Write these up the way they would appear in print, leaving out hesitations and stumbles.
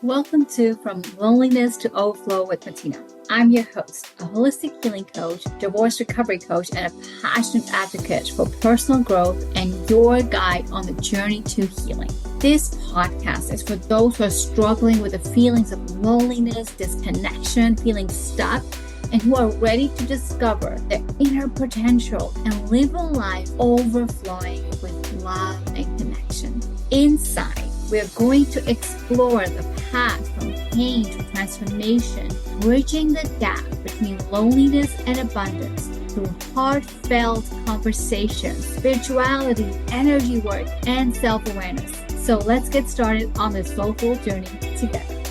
Welcome to From Loneliness to Overflow with Matina. I'm your host, a holistic healing coach, divorce recovery coach, and a passionate advocate for personal growth and your guide on the journey to healing. This podcast is for those who are struggling with the feelings of loneliness, disconnection, feeling stuck, and who are ready to discover their inner potential and live a life overflowing with love and connection. Inside, we are going to explore the path from pain to transformation, bridging the gap between loneliness and abundance through heartfelt conversations, spirituality, energy work, and self-awareness. So let's get started on this soulful journey together.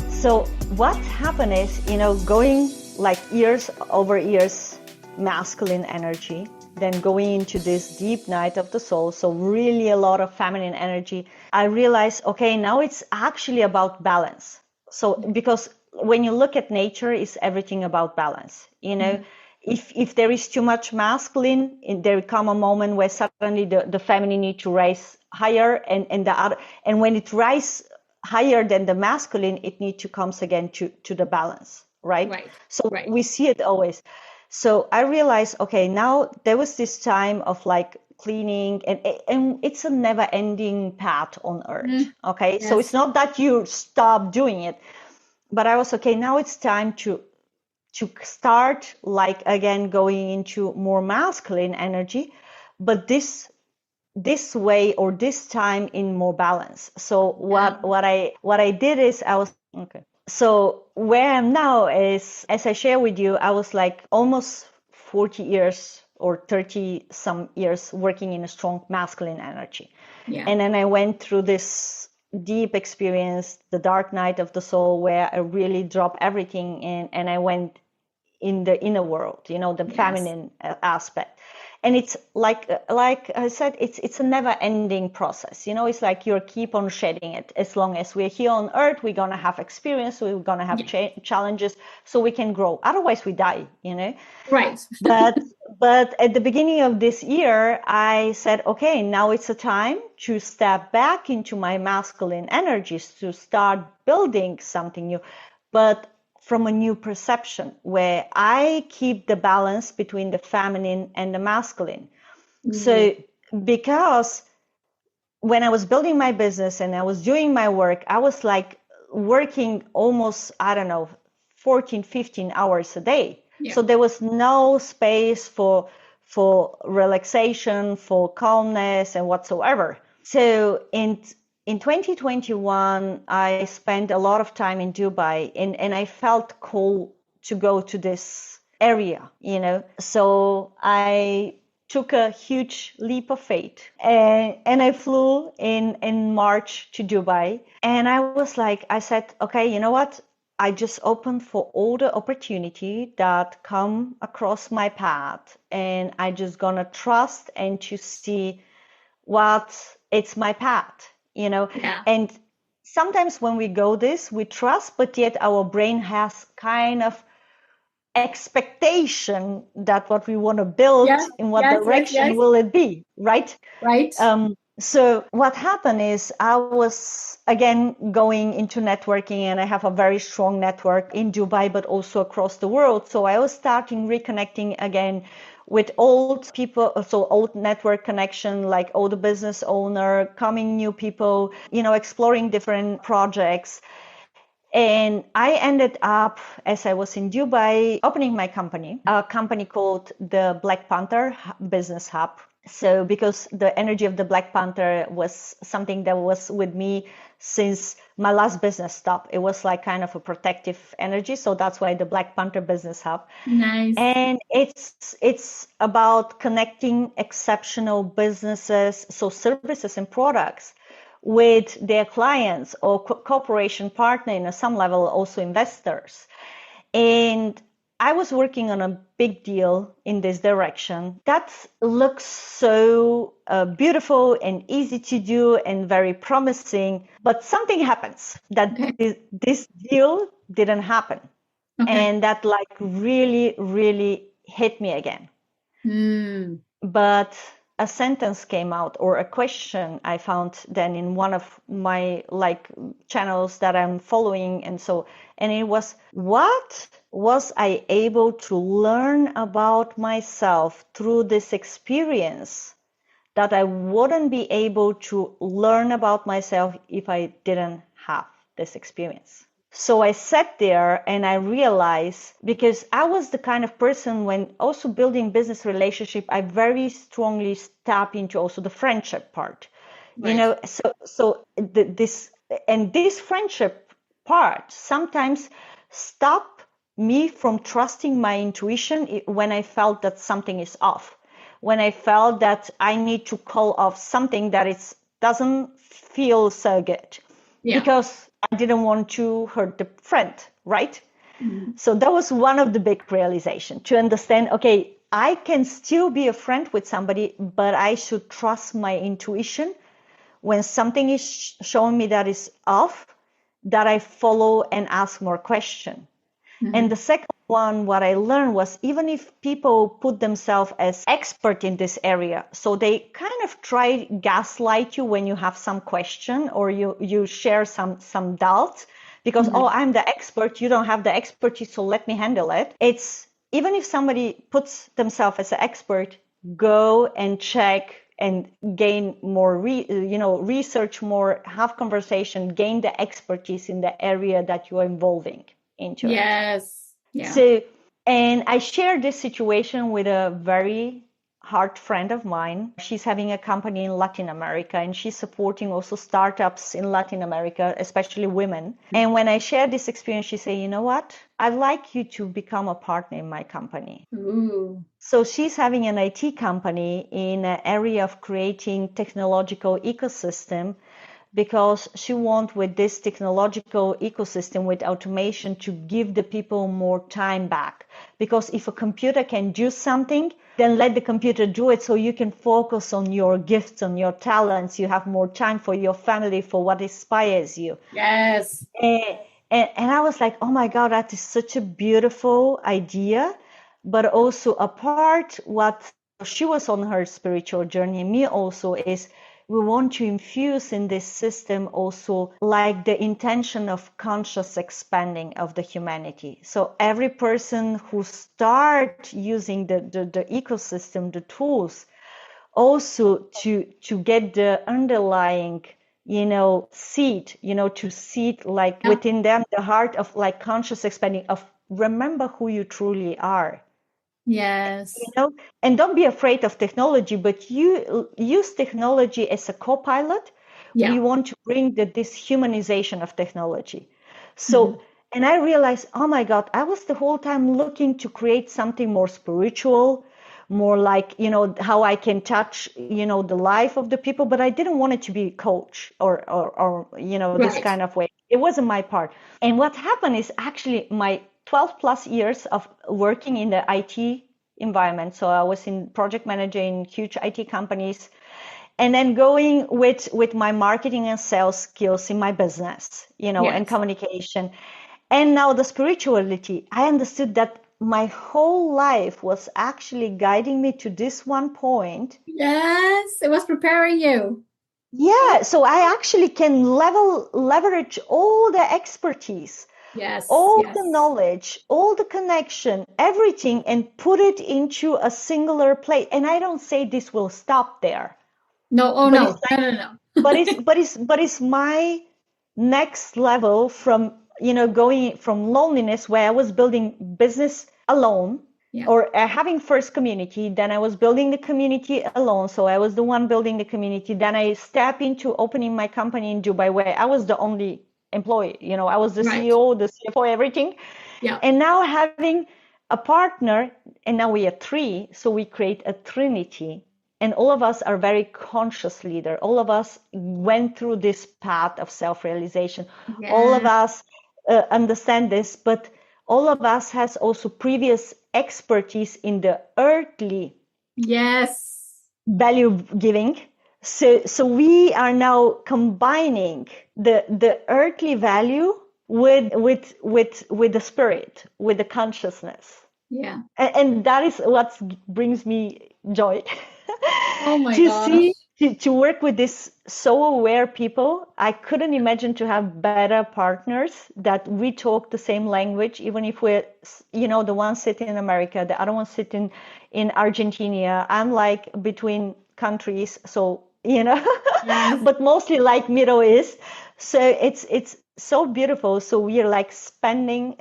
So what happened is, going like years over years, masculine energy, then going into this deep night of the soul. So really a lot of feminine energy. I realized, okay, now it's actually about balance. So because when you look at nature, it's everything about balance. If there is too much masculine, there come a moment where suddenly the feminine need to rise higher, and when it rises higher than the masculine, it need to comes again to the balance, right? So we see it always. So I realized, okay, now there was this time of like cleaning, and it's a never ending path on earth. Okay. Yes. So it's not that you stop doing it, but I was, okay, now it's time to start like again going into more masculine energy, but this way or this time in more balance. So what I did is I was, okay. So where I am now is, as I share with you, I was like almost 40 years or 30 some years working in a strong masculine energy. Yeah. And then I went through this deep experience, the dark night of the soul, where I really dropped everything in and I went in the inner world, the feminine aspect. And it's like I said, it's a never ending process. It's like you keep on shedding it. As long as we're here on earth, we're going to have experience, we're going to have challenges so we can grow. Otherwise we die, Right. But at the beginning of this year, I said, okay, now it's a time to step back into my masculine energies, to start building something new. But from a new perception where I keep the balance between the feminine and the masculine. Mm-hmm. So because when I was building my business and I was doing my work, I was like working almost, 14, 15 hours a day. Yeah. So there was no space for relaxation, for calmness and whatsoever. So in 2021, I spent a lot of time in Dubai and I felt called to go to this area, So I took a huge leap of faith and I flew in March to Dubai. And I said, okay, you know what? I just opened for all the opportunity that come across my path. And I just gonna trust and to see what it's my path. And sometimes when we go this, we trust, but yet our brain has kind of expectation that what we want to build in what direction will it be, right? Right. So what happened is I was again going into networking, and I have a very strong network in Dubai, but also across the world. So I was starting reconnecting again with old people, so old network connection, like old business owner, coming new people, exploring different projects. And I ended up, as I was in Dubai, opening my company, a company called the Black Panther Business Hub. So because the energy of the Black Panther was something that was with me since my last business stopped. It was like kind of a protective energy. So that's why the Black Panther Business Hub. Nice. And it's about connecting exceptional businesses, so services and products, with their clients or cooperation partner, in some level also investors. And I was working on a big deal in this direction that looks so beautiful and easy to do and very promising, but something happens that this deal didn't happen. Okay. And that like really, really hit me again. But a sentence came out, or a question I found then in one of my channels that I'm following. And it was, what was I able to learn about myself through this experience that I wouldn't be able to learn about myself if I didn't have this experience? So I sat there and I realized, because I was the kind of person, when also building business relationship, I very strongly tap into also the friendship part, Right. this friendship part sometimes stop me from trusting my intuition when I felt that something is off, when I felt that I need to call off something that it doesn't feel so good, because I didn't want to hurt the friend, right? Mm-hmm. So that was one of the big realization, to understand, okay, I can still be a friend with somebody, but I should trust my intuition. When something is showing me that is off, that I follow and ask more questions. Mm-hmm. And the second one, what I learned was, even if people put themselves as expert in this area, so they kind of try gaslight you when you have some question, or you share some doubts, because, Mm-hmm. oh, I'm the expert, you don't have the expertise, so let me handle it. It's, even if somebody puts themselves as an expert, go and check and gain more, research more, have conversation, gain the expertise in the area that you're involving into it. Yes. Yeah. So, and I shared this situation with a very heart friend of mine. She's having a company in Latin America, and she's supporting also startups in Latin America, especially women. And when I shared this experience, she said, you know what? I'd like you to become a partner in my company. Ooh. So she's having an IT company in an area of creating technological ecosystem, because she wants, with this technological ecosystem, with automation, to give the people more time back. Because if a computer can do something, then let the computer do it, so you can focus on your gifts, on your talents. You have more time for your family, for what inspires you. Yes. And I was like, oh my God, that is such a beautiful idea. But also, a part what she was on her spiritual journey, me also, is we want to infuse in this system also like the intention of conscious expanding of the humanity. So every person who start using the ecosystem, the tools, also to get the underlying, seed, to seed like within them, the heart of like conscious expanding, of remember who you truly are. Yes. And don't be afraid of technology, but you use technology as a co-pilot. Yeah. We want to bring this humanization of technology. So, and I realized, oh my God, I was the whole time looking to create something more spiritual, more like, how I can touch, the life of the people, but I didn't want it to be a coach or this Right. kind of way. It wasn't my part. And what happened is, actually my 12 plus years of working in the IT environment. So I was in project manager in huge IT companies, and then going with my marketing and sales skills in my business, and communication. And now the spirituality, I understood that my whole life was actually guiding me to this one point. Yes. It was preparing you. Yeah. So I actually can leverage all the expertise, Yes. all Yes. the knowledge, all the connection, everything, and put it into a singular place. And I don't say this will stop there. No. Oh, But no. it's like, No. but it's my next level from, going from loneliness, where I was building business alone, or having first community, then I was building the community alone. So I was the one building the community. Then I step into opening my company in Dubai, where I was the only employee, I was the CEO, the CFO, everything. Yeah. And now having a partner, and now we are three, so we create a trinity. And all of us are very conscious leader. All of us went through this path of self-realization. Yes. All of us understand this, but all of us has also previous expertise in the earthly value giving. So we are now combining the earthly value with the spirit, with the consciousness. Yeah. And that is what brings me joy. Oh my To gosh. see, to work with this so aware people, I couldn't imagine to have better partners that we talk the same language, even if we're, the one sitting in America, the other one sitting in Argentina. I'm like between countries, so, Yes. but mostly like Middle East. So it's so beautiful. So we are like spending,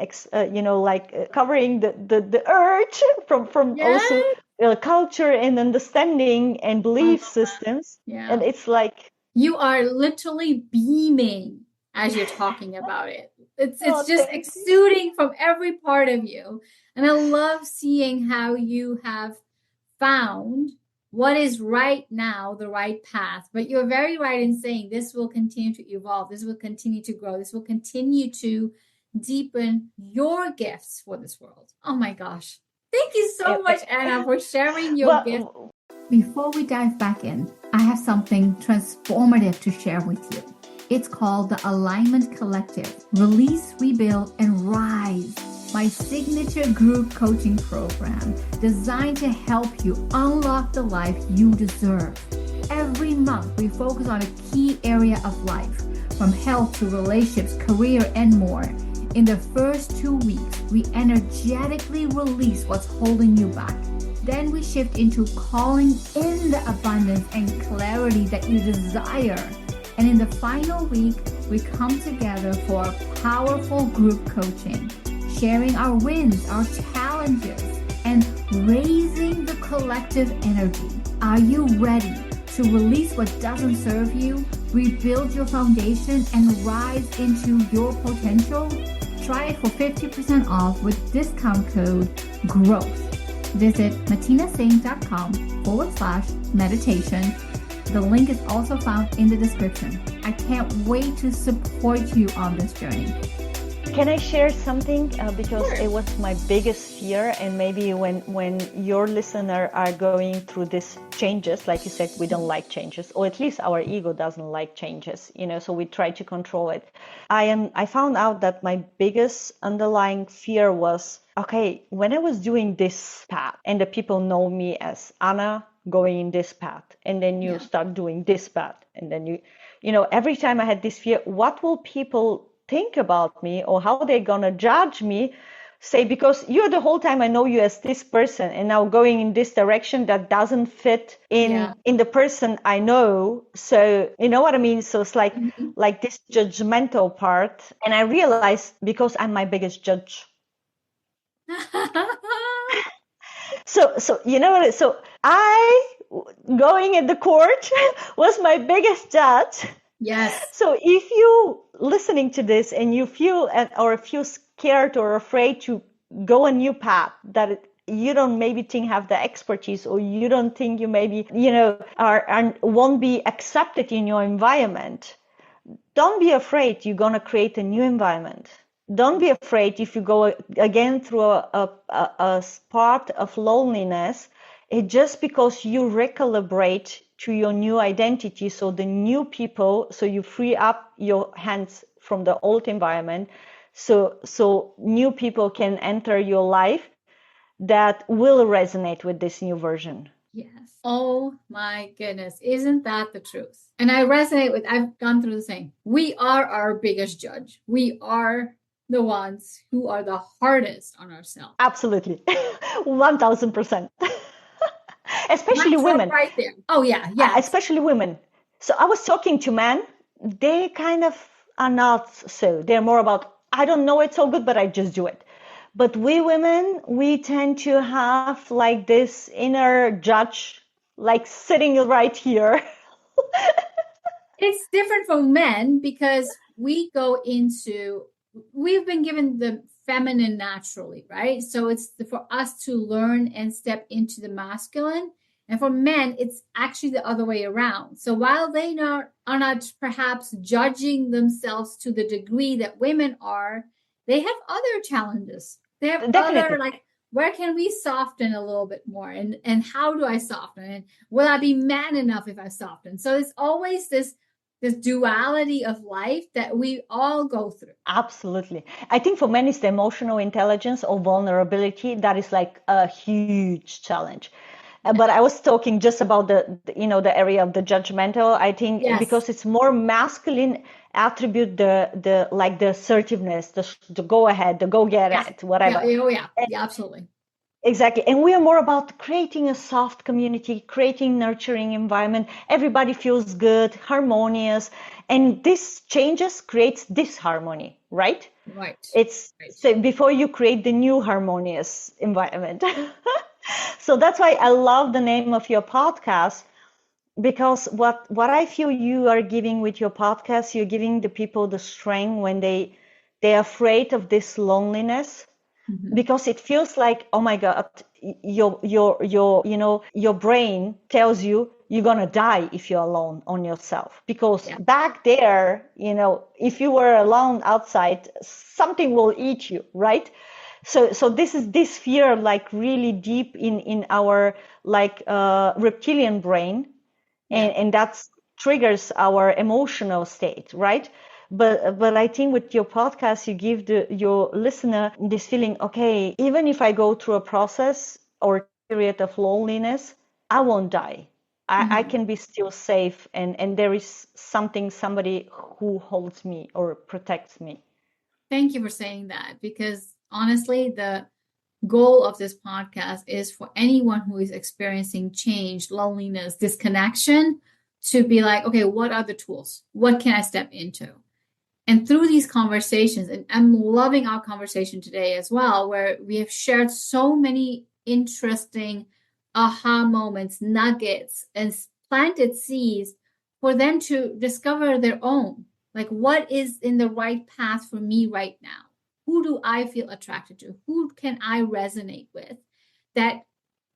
covering the earth from also Yes. culture and understanding and I belief love that. systems. And Yeah. it's like, You are literally beaming as you're talking about it. It's oh, just thank you. exuding from every part of you. And I love seeing how you have found what is right now the right path. But you're very right in saying this will continue to evolve, this will continue to grow, this will continue to deepen your gifts for this world. Oh my gosh. Thank you so much, Anna, for sharing your gift. Well, Before we dive back in, I have something transformative to share with you. It's called the Alignment Collective Release, Rebuild, and Rise, my signature group coaching program designed to help you unlock the life you deserve. Every month, we focus on a key area of life, from health to relationships, career, and more. In the first 2 weeks, we energetically release what's holding you back. Then we shift into calling in the abundance and clarity that you desire. And in the final week, we come together for powerful group coaching, sharing our wins, our challenges, and raising the collective energy. Are you ready to release what doesn't serve you, rebuild your foundation, and rise into your potential? Try it for 50% off with discount code GROWTH. Visit matinasingh.com/meditation. The link is also found in the description. I can't wait to support you on this journey. can I share something? Because Sure. it was my biggest fear, and maybe when your listener are going through these changes, like you said, we don't like changes, or at least our ego doesn't like changes, so we try to control it. I found out that my biggest underlying fear was, okay, when I was doing this path, and the people know me as Anna going in this path, and then you start doing this path, and then every time I had this fear, what will people think about me, or how they're gonna judge me? Say, because you're the whole time I know you as this person, and now going in this direction that doesn't fit in the person I know. So you know what I mean? So it's like this judgmental part. And I realized, because I'm my biggest judge. So so I going in the court was my biggest judge. Yes. So if you listening to this and you feel or feel scared or afraid to go a new path that you don't maybe think have the expertise, or you don't think you maybe are won't be accepted in your environment, don't be afraid. You're gonna create a new environment. Don't be afraid if you go again through a part of loneliness. It's just because you recalibrate to your new identity, so the new people, so you free up your hands from the old environment, so new people can enter your life that will resonate with this new version. Yes. Oh my goodness. Isn't that the truth? And I resonate with, I've gone through the same. We are our biggest judge. We are the ones who are the hardest on ourselves. Absolutely. 1000%. Especially Mic drop women. right there. Oh yeah, yeah. Especially women. So I was talking to men, they kind of are not so. They're more about, I don't know it so good, but I just do it. But we women, we tend to have like this inner judge, like sitting right here. It's different from men because we've been given the feminine naturally, right? So it's for us to learn and step into the masculine. And for men, it's actually the other way around. So while they are not perhaps judging themselves to the degree that women are, they have other challenges. They have Definitely. other, like, where can we soften a little bit more? And how do I soften? And will I be man enough if I soften? So it's always this duality of life that we all go through. Absolutely. I think for men, it's the emotional intelligence or vulnerability that is like a huge challenge. But I was talking just about the area of the judgmental. I think Yes. because it's more masculine attribute, the like the assertiveness, the go ahead, the go get Yeah. it, Yeah. whatever. Oh, yeah. Yeah, absolutely. Exactly. And we are more about creating a soft community, creating nurturing environment. Everybody feels good, harmonious. And this changes creates disharmony, right? Right. It's Right. so before you create the new harmonious environment. So that's why I love the name of your podcast, because what I feel you are giving with your podcast, you're giving the people the strength when they're afraid of this loneliness, Mhm. because it feels like, oh my God, your brain tells you you're gonna die if you're alone on yourself. Because Yeah. back there, if you were alone outside, something will eat you, right? So this is this fear, like really deep in our like reptilian brain, Yeah. and that triggers our emotional state, right? But I think with your podcast you give your listener this feeling, okay, even if I go through a process or period of loneliness, I won't die. I Mhm. can be still safe, and there is somebody who holds me or protects me. Thank you for saying that, because honestly, the goal of this podcast is for anyone who is experiencing change, loneliness, disconnection to be like, okay, what are the tools? What can I step into? And through these conversations, and I'm loving our conversation today as well, where we have shared so many interesting aha moments, nuggets, and planted seeds for them to discover their own. Like, what is in the right path for me right now? Who do I feel attracted to? Who can I resonate with that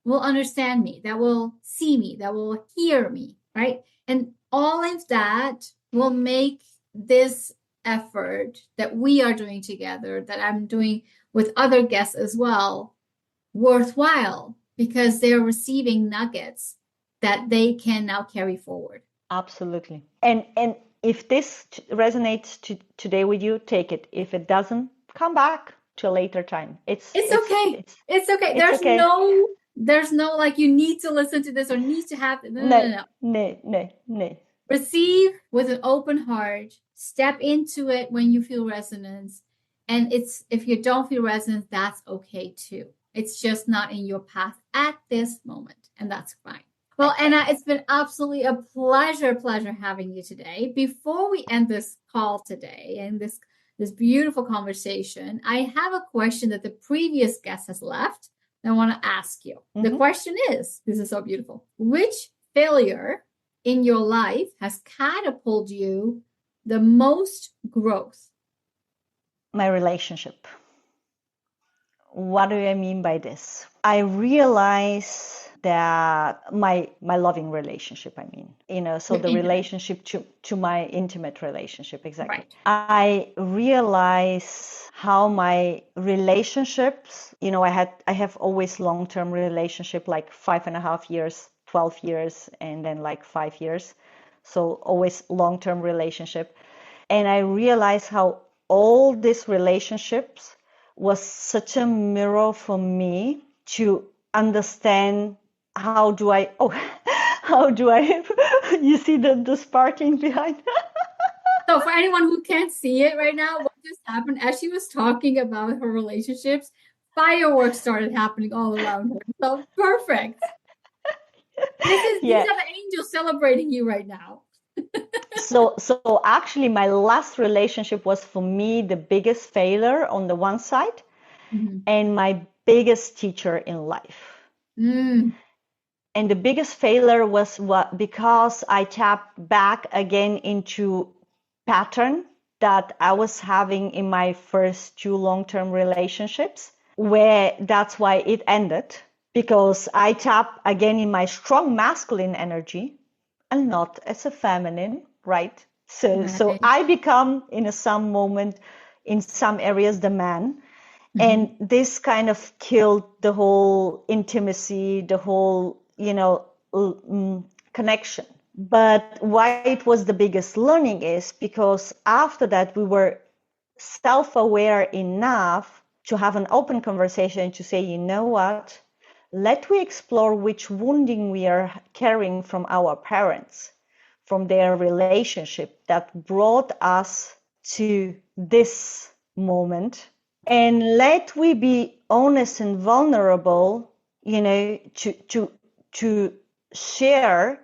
will understand me, that will see me, that will hear me, right? And all of that will make this effort that we are doing together, that I'm doing with other guests as well, worthwhile, because they're receiving nuggets that they can now carry forward. Absolutely. And if this resonates today with you, take it. If it doesn't, come back to a later time. It's It's it's okay. it's It's okay. it's okay. There's no like you need to listen to this or need to have no, no, No, no, no. no, no, no. Receive with an open heart. Step into it when you feel resonance. And it's if you don't feel resonance, that's okay too. It's just not in your path at this moment, and that's fine. Well, Anna, it's been absolutely a pleasure having you today. Before we end this call today and this beautiful conversation, I have a question that the previous guest has left. I want to ask you. The Mm-hmm. question is, this is so beautiful. Which failure in your life has catapulted you the most growth? My relationship. What do I mean by this? I realize that my loving relationship, I mean, so Your the intimate. relationship to my intimate relationship, exactly. Right. I realize how my relationships, I have always long-term relationship, like 5.5 years, 12 years, and then like 5 years. So always long-term relationship. And I realize how all these relationships was such a mirror for me to understand how do I you see the sparking behind. So for anyone who can't see it right now, what just happened as she was talking about her relationships, fireworks started happening all around her. So perfect. These Yeah. are the angels celebrating you right now. So actually my last relationship was for me the biggest failure on the one side, Mhm. and my biggest teacher in life. Mm. And the biggest failure was because I tapped back again into pattern that I was having in my first two long-term relationships, where that's why it ended, because I tapped again in my strong masculine energy and not as a feminine, right? So Right. I become in some moment, in some areas, the man. Mhm. And this kind of killed the whole intimacy, the whole, connection. But why it was the biggest learning is because after that, we were self-aware enough to have an open conversation to say, you know what? let we explore which wounding we are carrying from our parents, from their relationship that brought us to this moment. And let we be honest and vulnerable, to share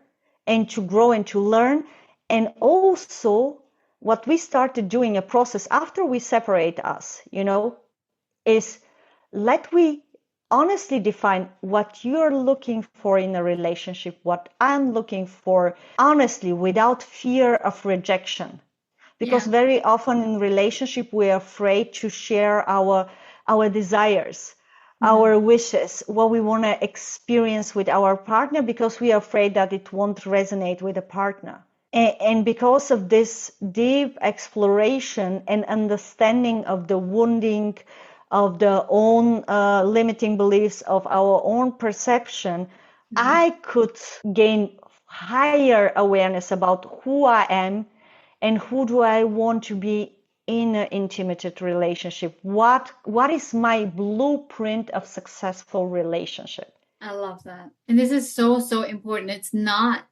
and to grow and to learn. And also what we started doing a process after we separate us, is let we honestly define what you're looking for in a relationship, what I'm looking for, honestly, without fear of rejection. Because very often in relationship, we're afraid to share our desires, our wishes, what we want to experience with our partner, because we are afraid that it won't resonate with a partner. And because of this deep exploration and understanding of the wounding, of the own limiting beliefs, of our own perception, I could gain higher awareness about who I am and who do I want to be in an intimate relationship. What is my blueprint of successful relationship? I love that. And this is so, so important. It's not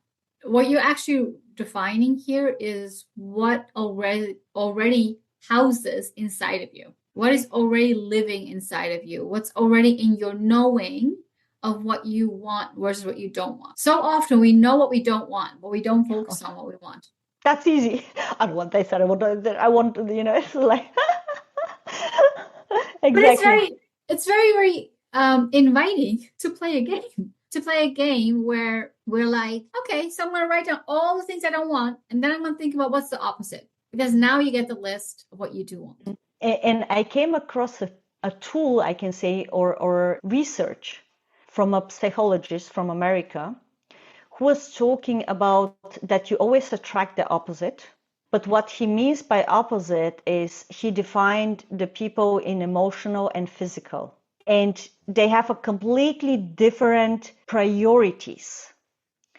what you're actually defining here is what already houses inside of you. What is already living inside of you? What's already in your knowing of what you want versus what you don't want. So often we know what we don't want, but we don't focus on what we want. That's easy. I don't want this. I want, it's like exactly. But it's very inviting to play a game. To play a game where we're like, okay, so I'm going to write down all the things I don't want, and then I'm going to think about what's the opposite. Because now you get the list of what you do want. And I came across a tool, I can say, or research from a psychologist from America who was talking about that you always attract the opposite. But what he means by opposite is he defined the people in emotional and physical. And they have a completely different priorities.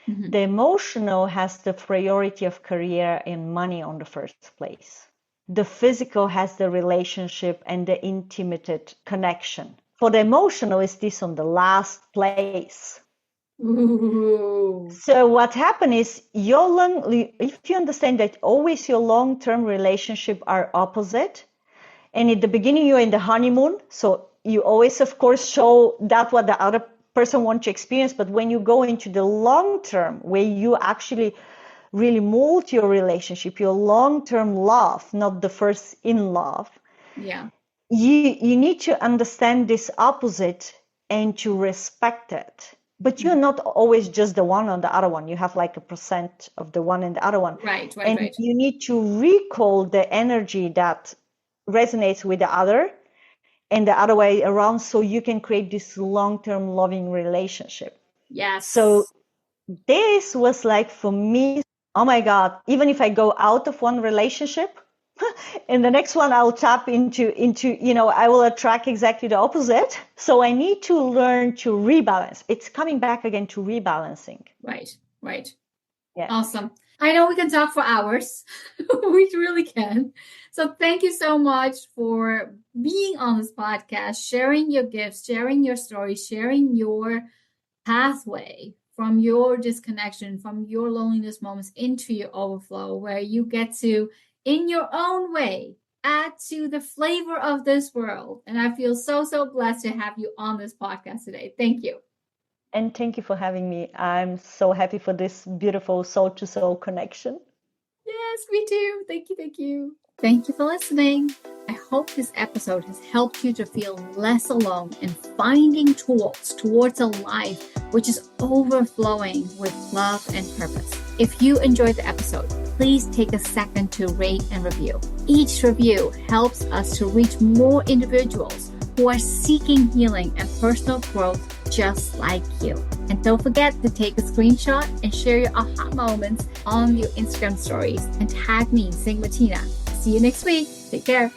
Mm-hmm. The emotional has the priority of career and money on the first place. The physical has the relationship and the intimate connection. For the emotional, is this on the last place. Ooh. So what happened is if you understand that always your long-term relationship are opposite, and at the beginning you're in the honeymoon, so you always, of course, show that what the other person wants to experience. But when you go into the long term, where you actually really mold your relationship, your long-term love, not the first in love, you need to understand this opposite and to respect it. But you're not always just the one on the other one. You have like a percent of the one and the other one. Right. And you need to recall the energy that resonates with the other and the other way around, so you can create this long-term loving relationship. Yes. So this was like, for me, oh my God, even if I go out of one relationship, in the next one I'll tap into, I will attract exactly the opposite. So I need to learn to rebalance. It's coming back again to rebalancing. Right. Yeah. Awesome. I know we can talk for hours. We really can. So thank you so much for being on this podcast, sharing your gifts, sharing your story, sharing your pathway from your disconnection, from your loneliness moments into your overflow, where you get to, in your own way, add to the flavor of this world. And I feel so, so blessed to have you on this podcast today. Thank you. And thank you for having me. I'm so happy for this beautiful soul-to-soul connection. Yes, me too. Thank you. Thank you for listening. I hope this episode has helped you to feel less alone in finding tools towards a life which is overflowing with love and purpose. If you enjoyed the episode, please take a second to rate and review. Each review helps us to reach more individuals who are seeking healing and personal growth just like you. And don't forget to take a screenshot and share your aha moments on your Instagram stories and tag me, Matina. See you next week. Take care.